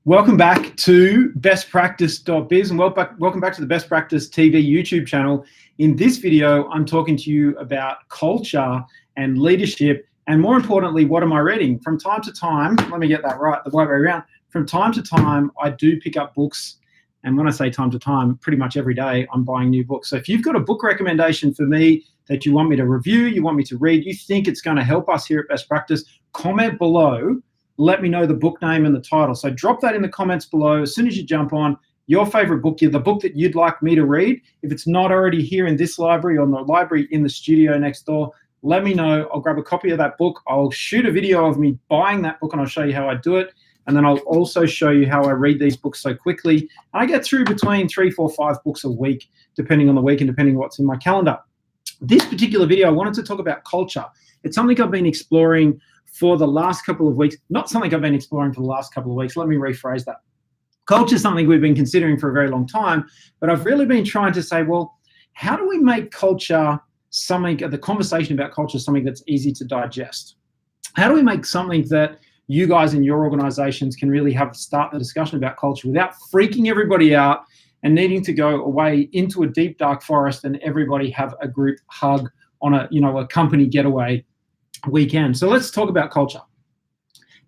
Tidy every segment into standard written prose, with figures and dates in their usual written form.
Welcome back to bestpractice.biz and welcome back to the Best Practice TV YouTube channel. In this video, I'm talking to you about culture and leadership, and more importantly, what am I reading? From time to time, let me get that right, the right way around. From time to time, I do pick up books, and when I say time to time, pretty much every day I'm buying new books. So if you've got a book recommendation for me that you want me to review, you want me to read, you think it's going to help us here at Best Practice, comment below. Let me know the book name and the title. So drop that in the comments below as soon as you jump on. Your favorite book, the book that you'd like me to read. If it's not already here in this library or in the library in the studio next door, let me know. I'll grab a copy of that book. I'll shoot a video of me buying that book and I'll show you how I do it. And then I'll also show you how I read these books so quickly. I get through between 3, 4, 5 books a week, depending on the week and depending on what's in my calendar. This particular video, I wanted to talk about culture. It's something I've been exploring for the last couple of weeks. Not something I've been exploring for the last couple of weeks. Let me rephrase that. Culture is something we've been considering for a very long time, but I've really been trying to say, well, how do we make culture something, the conversation about culture, something that's easy to digest? How do we make something that you guys in your organizations can really start the discussion about culture without freaking everybody out and needing to go away into a deep, dark forest and everybody have a group hug on a company getaway weekend? So let's talk about culture.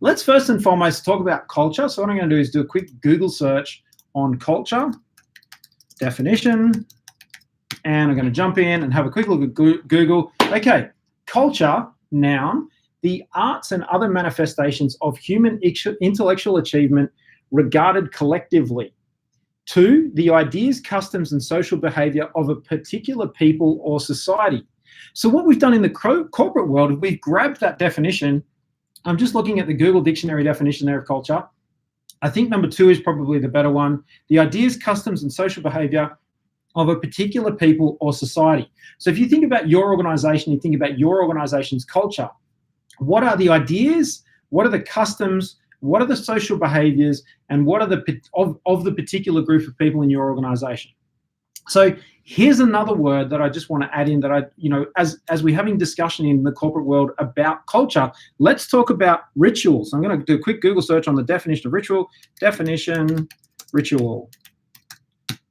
Let's first and foremost talk about culture. So what I'm going to do is do a quick Google search on culture, definition, and I'm going to jump in and have a quick look at Google. Okay, culture, noun, the arts and other manifestations of human intellectual achievement regarded collectively. 2, the ideas, customs, and social behavior of a particular people or society. So what we've done in the corporate world is we've grabbed that definition. I'm just looking at the Google Dictionary definition there of culture. I think number 2 is probably the better one. The ideas, customs, and social behavior of a particular people or society. So if you think about your organization, you think about your organization's culture. What are the ideas? What are the customs? What are the social behaviors? And what are of the particular group of people in your organization? So here's another word that I just want to add in that as we're having discussion in the corporate world about culture, let's talk about rituals. I'm going to do a quick Google search on the definition of ritual. Definition, ritual.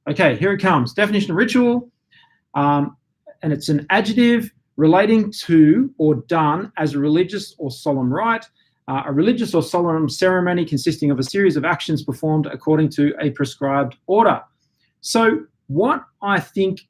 Okay, here it comes. Definition of ritual, and it's an adjective relating to or done as a religious or solemn rite, a religious or solemn ceremony consisting of a series of actions performed according to a prescribed order. So what I think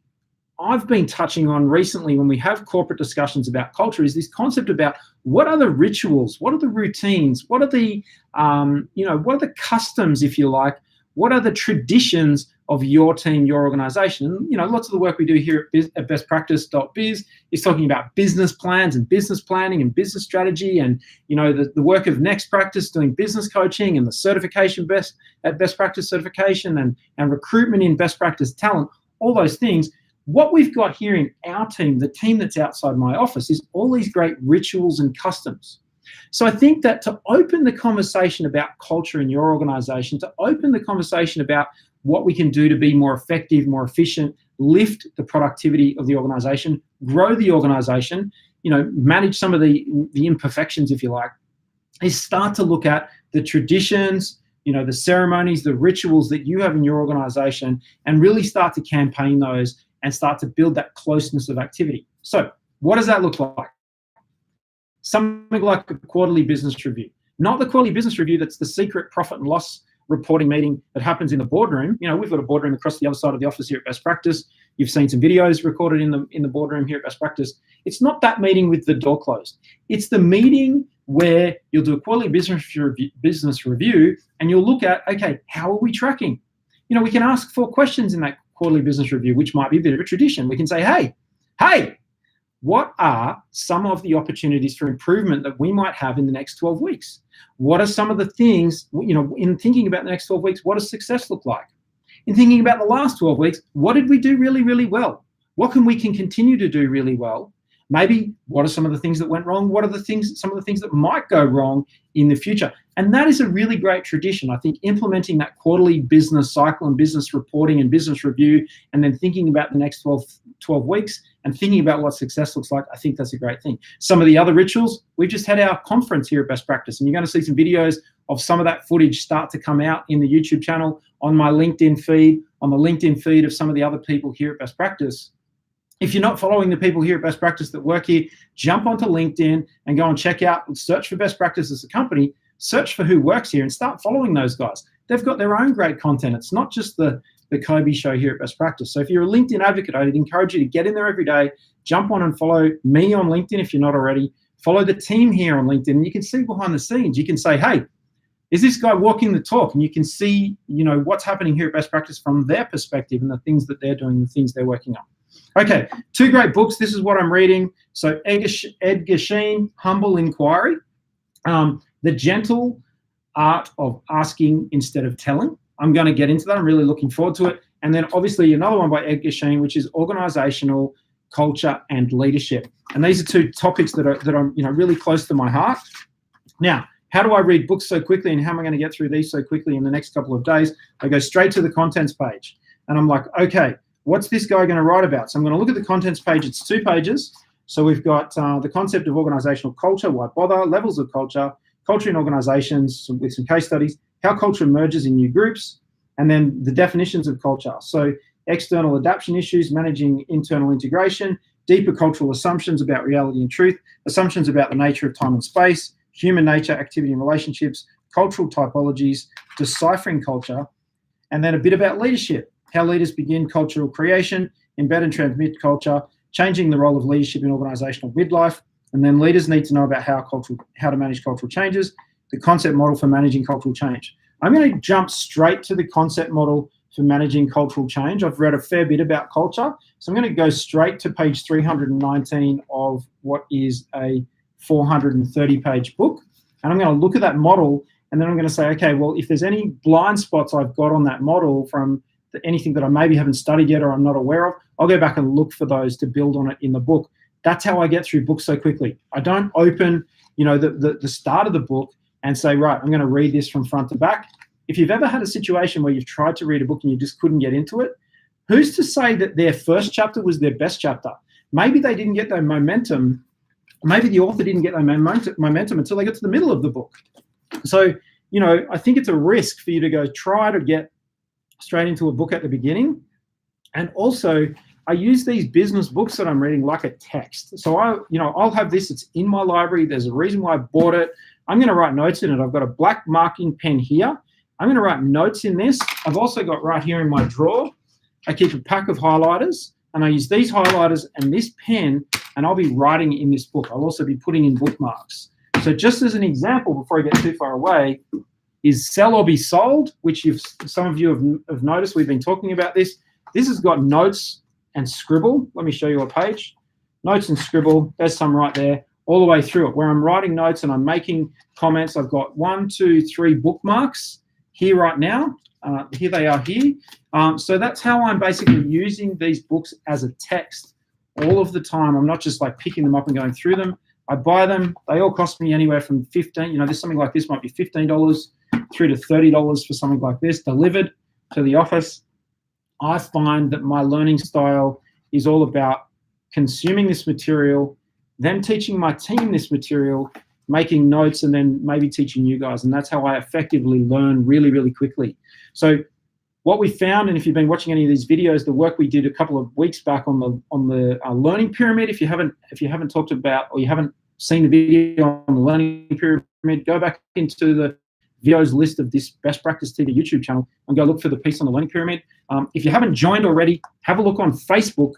I've been touching on recently when we have corporate discussions about culture is this concept about what are the rituals, what are the routines, what are the what are the customs, if you like, what are the traditions of your team, your organization? And, lots of the work we do here at bestpractice.biz is talking about business plans and business planning and business strategy, and the work of Next Practice doing business coaching and the certification Best Practice certification and recruitment in Best Practice talent, all those things. What we've got here in our team, the team that's outside my office, is all these great rituals and customs. So I think that to open the conversation about culture in your organization, to open the conversation about what we can do to be more effective, more efficient, lift the productivity of the organization, grow the organization, manage some of the imperfections, if you like, is start to look at the traditions, the ceremonies, the rituals that you have in your organization, and really start to campaign those and start to build that closeness of activity. So what does that look like? Something like a quarterly business review. Not the quarterly business review that's the secret profit and loss reporting meeting that happens in the boardroom. We've got a boardroom across the other side of the office here at Best Practice. You've seen some videos recorded in the boardroom here at Best Practice. It's not that meeting with the door closed. It's the meeting where you'll do a quarterly business review and you'll look at, okay, how are we tracking? We can ask 4 questions in that quarterly business review, which might be a bit of a tradition. We can say, hey, what are some of the opportunities for improvement that we might have in the next 12 weeks? What are some of the things, in thinking about the next 12 weeks, what does success look like? In thinking about the last 12 weeks, what did we do really, really well? What can we continue to do really well? Maybe what are some of the things that went wrong? What are some of the things that might go wrong in the future? And that is a really great tradition. I think implementing that quarterly business cycle and business reporting and business review, and then thinking about the next 12 weeks and thinking about what success looks like, I think that's a great thing. Some of the other rituals, we've just had our conference here at Best Practice, and you're going to see some videos of some of that footage start to come out in the YouTube channel, on my LinkedIn feed, on the LinkedIn feed of some of the other people here at Best Practice. If you're not following the people here at Best Practice that work here, jump onto LinkedIn and go and check out and search for Best Practice as a company, search for who works here and start following those guys. They've got their own great content. It's not just the Kobe show here at Best Practice. So if you're a LinkedIn advocate, I'd encourage you to get in there every day, jump on and follow me on LinkedIn if you're not already, follow the team here on LinkedIn, and you can see behind the scenes. You can say, hey, is this guy walking the talk? And you can see, what's happening here at Best Practice from their perspective and the things that they're doing, the things they're working on. Okay, 2 great books. This is what I'm reading. So Edgar Schein, Humble Inquiry, The Gentle Art of Asking Instead of Telling. I'm going to get into that. I'm really looking forward to it. And then obviously another one by Edgar Schein, which is Organizational Culture and Leadership. And these are 2 topics that are really close to my heart. Now, how do I read books so quickly, and how am I going to get through these so quickly in the next couple of days? I go straight to the contents page, and I'm like, okay, what's this guy going to write about? So I'm going to look at the contents page. It's 2 pages. So we've got the concept of organizational culture, why bother, levels of culture, culture in organizations with some case studies, how culture emerges in new groups, and then the definitions of culture. So external adaptation issues, managing internal integration, deeper cultural assumptions about reality and truth, assumptions about the nature of time and space, human nature, activity and relationships, cultural typologies, deciphering culture, and then a bit about leadership, how leaders begin cultural creation, embed and transmit culture, changing the role of leadership in organizational midlife, and then leaders need to know about how to manage cultural changes, the concept model for managing cultural change. I'm going to jump straight to the concept model for managing cultural change. I've read a fair bit about culture, so I'm going to go straight to page 319 of what is a 430-page book, and I'm going to look at that model, and then I'm going to say, okay, well, if there's any blind spots I've got on that model from anything that I maybe haven't studied yet or I'm not aware of, I'll go back and look for those to build on it in the book. That's how I get through books so quickly. I don't open, the start of the book and say, right, I'm going to read this from front to back. If you've ever had a situation where you've tried to read a book and you just couldn't get into it, who's to say that their first chapter was their best chapter? Maybe they didn't get their momentum. Maybe the author didn't get their momentum until they got to the middle of the book. So, I think it's a risk for you to go try to get straight into a book at the beginning. And also, I use these business books that I'm reading like a text. So I'll have this, it's in my library. There's a reason why I bought it. I'm going to write notes in it. I've got a black marking pen here. I'm going to write notes in this. I've also got right here in my drawer, I keep a pack of highlighters, and I use these highlighters and this pen, and I'll be writing in this book. I'll also be putting in bookmarks. So just as an example, before I get too far away, is Sell or Be Sold, which some of you have noticed. We've been talking about this. This has got notes and scribble. Let me show you a page. Notes and scribble, there's some right there, all the way through it, where I'm writing notes and I'm making comments. I've got 1, 2, 3 bookmarks here right now. Here they are here. So that's how I'm basically using these books as a text all of the time. I'm not just like picking them up and going through them. I buy them. They all cost me anywhere from $15. There's something like this might be $15 through to $30 for something like this, delivered to the office. I find that my learning style is all about consuming this material, then teaching my team this material, making notes, and then maybe teaching you guys. And that's how I effectively learn really, really quickly. So what we found, and if you've been watching any of these videos, the work we did a couple of weeks back on the learning pyramid, if you haven't talked about, or you haven't seen the video on the learning pyramid, go back into the videos list of this Best Practice TV YouTube channel and go look for the piece on the learning pyramid. If you haven't joined already, have a look on Facebook.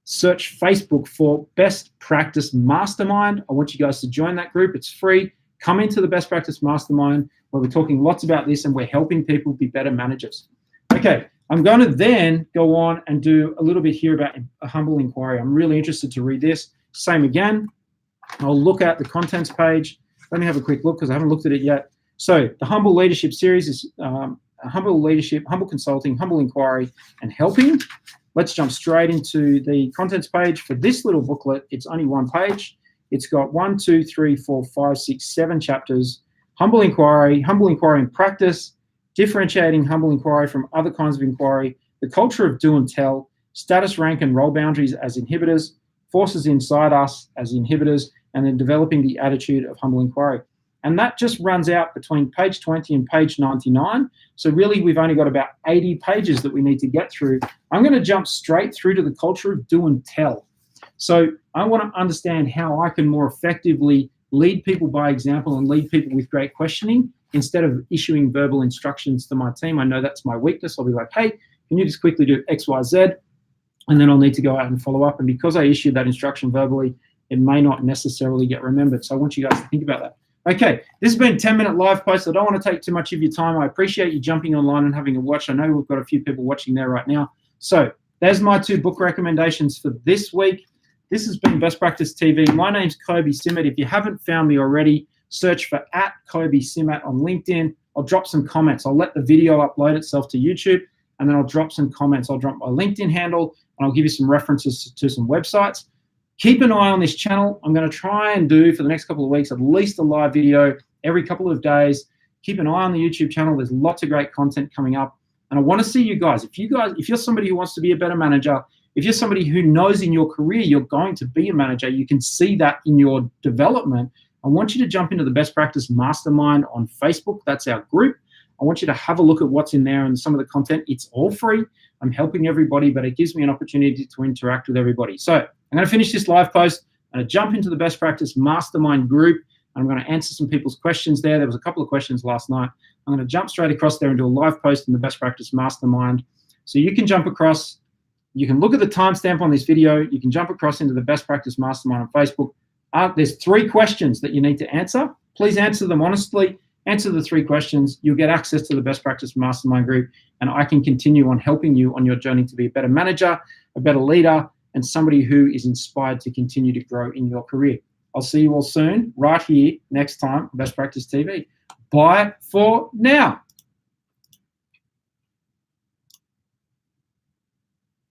Search Facebook for Best Practice Mastermind. I want you guys to join that group. It's free. Come into the Best Practice Mastermind, where we're talking lots about this and we're helping people be better managers. Okay, I'm going to then go on and do a little bit here about a humble inquiry. I'm really interested to read this. Same again. I'll look at the contents page. Let me have a quick look because I haven't looked at it yet. So the Humble Leadership series is Humble Leadership, Humble Consulting, Humble Inquiry, and Helping. let's jump straight into the contents page. For this little booklet, it's only one page. It's got 1, 2, 3, 4, 5, 6, 7 chapters. Humble inquiry in practice, differentiating humble inquiry from other kinds of inquiry, the culture of do and tell, status, rank, and role boundaries as inhibitors, forces inside us as inhibitors, and then developing the attitude of humble inquiry. And that just runs out between page 20 and page 99. So really, we've only got about 80 pages that we need to get through. I'm going to jump straight through to the culture of do and tell. So I want to understand how I can more effectively lead people by example and lead people with great questioning instead of issuing verbal instructions to my team. I know that's my weakness. I'll be like, hey, can you just quickly do X, Y, Z? And then I'll need to go out and follow up. And because I issued that instruction verbally, it may not necessarily get remembered. So I want you guys to think about that. Okay, this has been a 10-minute live post. I don't want to take too much of your time. I appreciate you jumping online and having a watch. I know we've got a few people watching there right now. So there's my 2 book recommendations for this week. This has been Best Practice TV. My name's Kobe Simmett. If you haven't found me already, search for @Kobe Simmett on LinkedIn. I'll drop some comments. I'll let the video upload itself to YouTube, and then I'll drop some comments. I'll drop my LinkedIn handle, and I'll give you some references to some websites. Keep an eye on this channel. I'm going to try and do for the next couple of weeks at least a live video every couple of days. Keep an eye on the YouTube channel. There's lots of great content coming up. And I want to see you guys. If you're somebody who wants to be a better manager, if you're somebody who knows in your career you're going to be a manager, you can see that in your development, I want you to jump into the Best Practice Mastermind on Facebook. That's our group. I want you to have a look at what's in there and some of the content. It's all free. I'm helping everybody, but it gives me an opportunity to interact with everybody. So I'm going to finish this live post. I'm going to jump into the Best Practice Mastermind group. I'm going to answer some people's questions there. There was a couple of questions last night. I'm going to jump straight across there and do a live post in the Best Practice Mastermind. So you can jump across. You can look at the timestamp on this video. You can jump across into the Best Practice Mastermind on Facebook. There's 3 questions that you need to answer. Please answer them honestly. Answer the 3 questions. You'll get access to the Best Practice Mastermind group, and I can continue on helping you on your journey to be a better manager, a better leader, and somebody who is inspired to continue to grow in your career. I'll see you all soon, right here, next time, Best Practice TV. Bye for now.